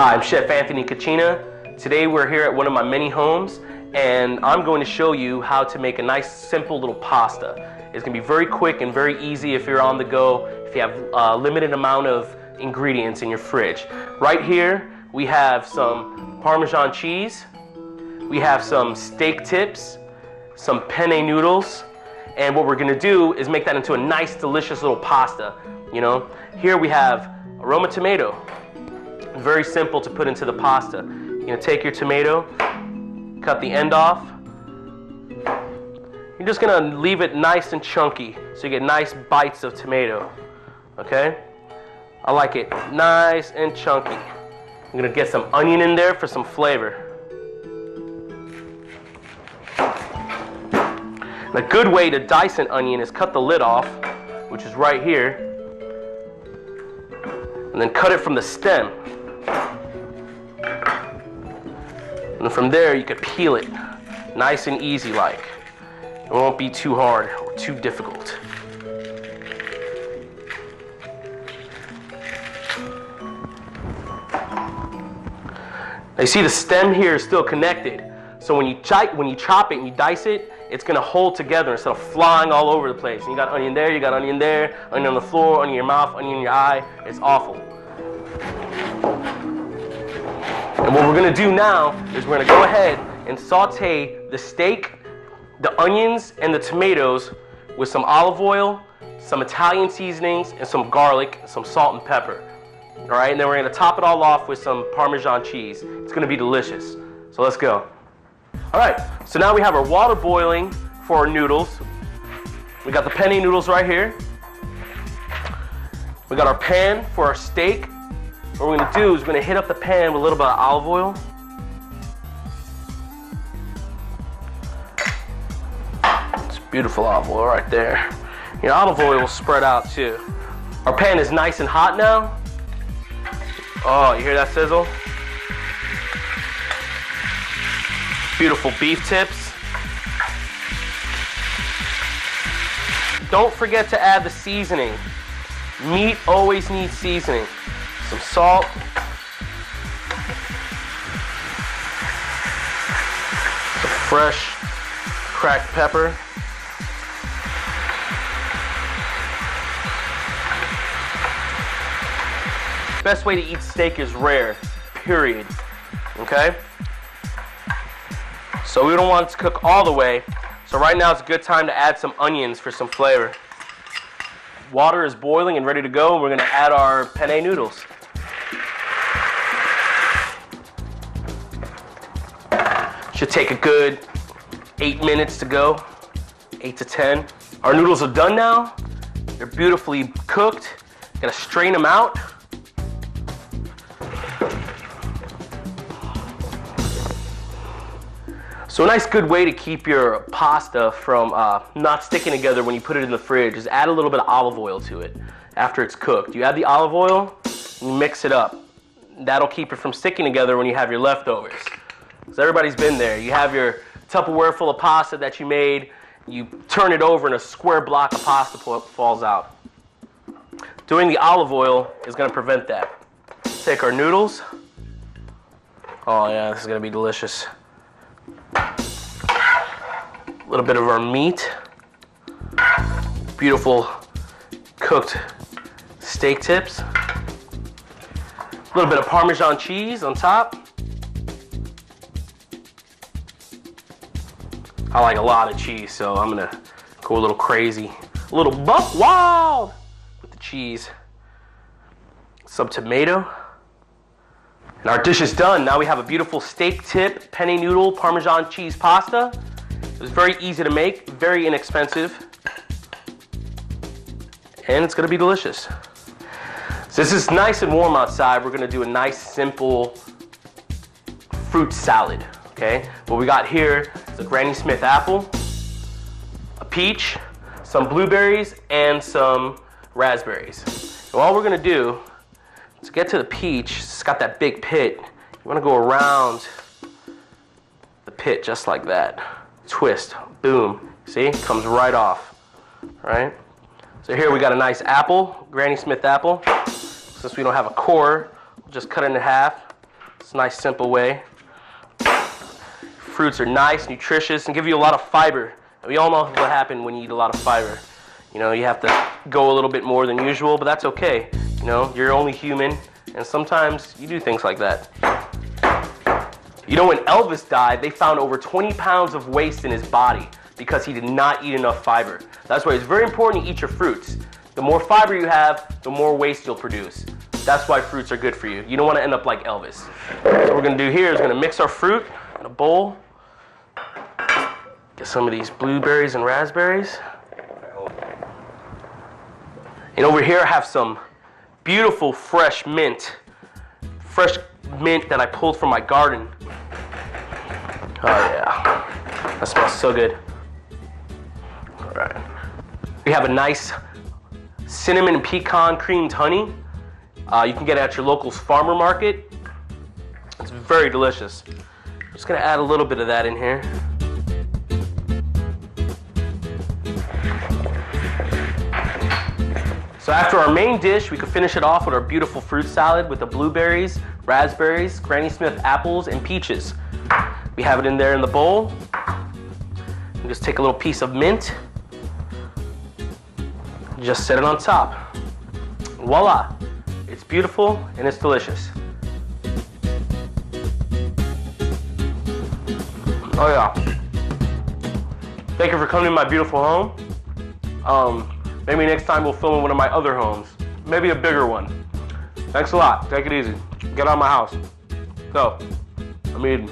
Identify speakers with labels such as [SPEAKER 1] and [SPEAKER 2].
[SPEAKER 1] Hi, I'm Chef Anthony Kachina. Today we're here at one of my many homes and I'm going to show you how to make a nice simple little pasta. It's going to be very quick and very easy if you're on the go, if you have a limited amount of ingredients in your fridge. Right here we have some Parmesan cheese, we have some steak tips, some penne noodles, and what we're going to do is make that into a nice delicious little pasta. You know, here we have aroma tomato. Very simple to put into the pasta. You're going to take your tomato, cut the end off. You're just going to leave it nice and chunky so you get nice bites of tomato. Okay? I like it nice and chunky. I'm going to get some onion in there for some flavor. And a good way to dice an onion is cut the lid off, which is right here, and then cut it from the stem. And from there you could peel it nice and easy like. It won't be too hard or too difficult. Now you see the stem here is still connected. So when you chop it and you dice it, it's going to hold together instead of flying all over the place. And you got onion there, you got onion there, onion on the floor, onion in your mouth, onion in your eye. It's awful. And what we're going to do now is we're going to go ahead and saute the steak, the onions, and the tomatoes with some olive oil, some Italian seasonings, and some garlic, some salt and pepper. All right, and then we're going to top it all off with some Parmesan cheese. It's going to be delicious. So let's go. All right, so now we have our water boiling for our noodles. We got the penne noodles right here. We got our pan for our steak. What we're going to do is we're going to hit up the pan with a little bit of olive oil. It's beautiful olive oil right there. You know, olive oil will spread out too. Our pan is nice and hot now. Oh, you hear that sizzle? Beautiful beef tips. Don't forget to add the seasoning. Meat always needs seasoning. Some salt. Some fresh cracked pepper. Best way to eat steak is rare, period. Okay? So we don't want it to cook all the way. So right now it's a good time to add some onions for some flavor. Water is boiling and ready to go. We're going to add our penne noodles. Should take a good 8 minutes to go, 8 to 10. Our noodles are done now. They're beautifully cooked. Gonna strain them out. So a nice good way to keep your pasta from not sticking together when you put it in the fridge is add a little bit of olive oil to it after it's cooked. You add the olive oil, and you mix it up. That'll keep it from sticking together when you have your leftovers. So everybody's been there. You have your Tupperware full of pasta that you made, you turn it over and a square block of pasta falls out. Doing the olive oil is going to prevent that. Take our noodles. Oh yeah, this is going to be delicious. A little bit of our meat. Beautiful cooked steak tips. A little bit of Parmesan cheese on top. I like a lot of cheese, so I'm gonna go a little crazy. A little buck wild with the cheese. Some tomato. And our dish is done. Now we have a beautiful steak tip, penne noodle, Parmesan cheese pasta. It was very easy to make, very inexpensive. And it's gonna be delicious. So this is nice and warm outside. We're gonna do a nice, simple fruit salad, okay? What we got here is a Granny Smith apple, a peach, some blueberries, and some raspberries. And all we're gonna do, to get to the peach, it's got that big pit. You wanna go around the pit just like that. Twist, boom, see, comes right off, right? So here we got a nice apple, Granny Smith apple. Since we don't have a core, we'll just cut it in half. It's a nice, simple way. Fruits are nice, nutritious, and give you a lot of fiber. And we all know what happens when you eat a lot of fiber. You know, you have to go a little bit more than usual, but that's okay. You know, you're only human, and sometimes you do things like that. You know, when Elvis died, they found over 20 pounds of waste in his body because he did not eat enough fiber. That's why it's very important to eat your fruits. The more fiber you have, the more waste you'll produce. That's why fruits are good for you. You don't want to end up like Elvis. So what we're going to do here is going to mix our fruit in a bowl. Get some of these blueberries and raspberries. And over here I have some beautiful fresh mint. Fresh mint that I pulled from my garden. Oh yeah, that smells so good. All right. We have a nice cinnamon and pecan creamed honey. You can get it at your local farmer market. It's very delicious. I'm just gonna add a little bit of that in here. So after our main dish, we could finish it off with our beautiful fruit salad with the blueberries, raspberries, Granny Smith apples, and peaches. We have it in there in the bowl. And just take a little piece of mint. Just set it on top. Voila! It's beautiful and it's delicious. Oh yeah. Thank you for coming to my beautiful home. Maybe next time we'll film in one of my other homes. Maybe a bigger one. Thanks a lot. Take it easy. Get out of my house. Go. I'm eating.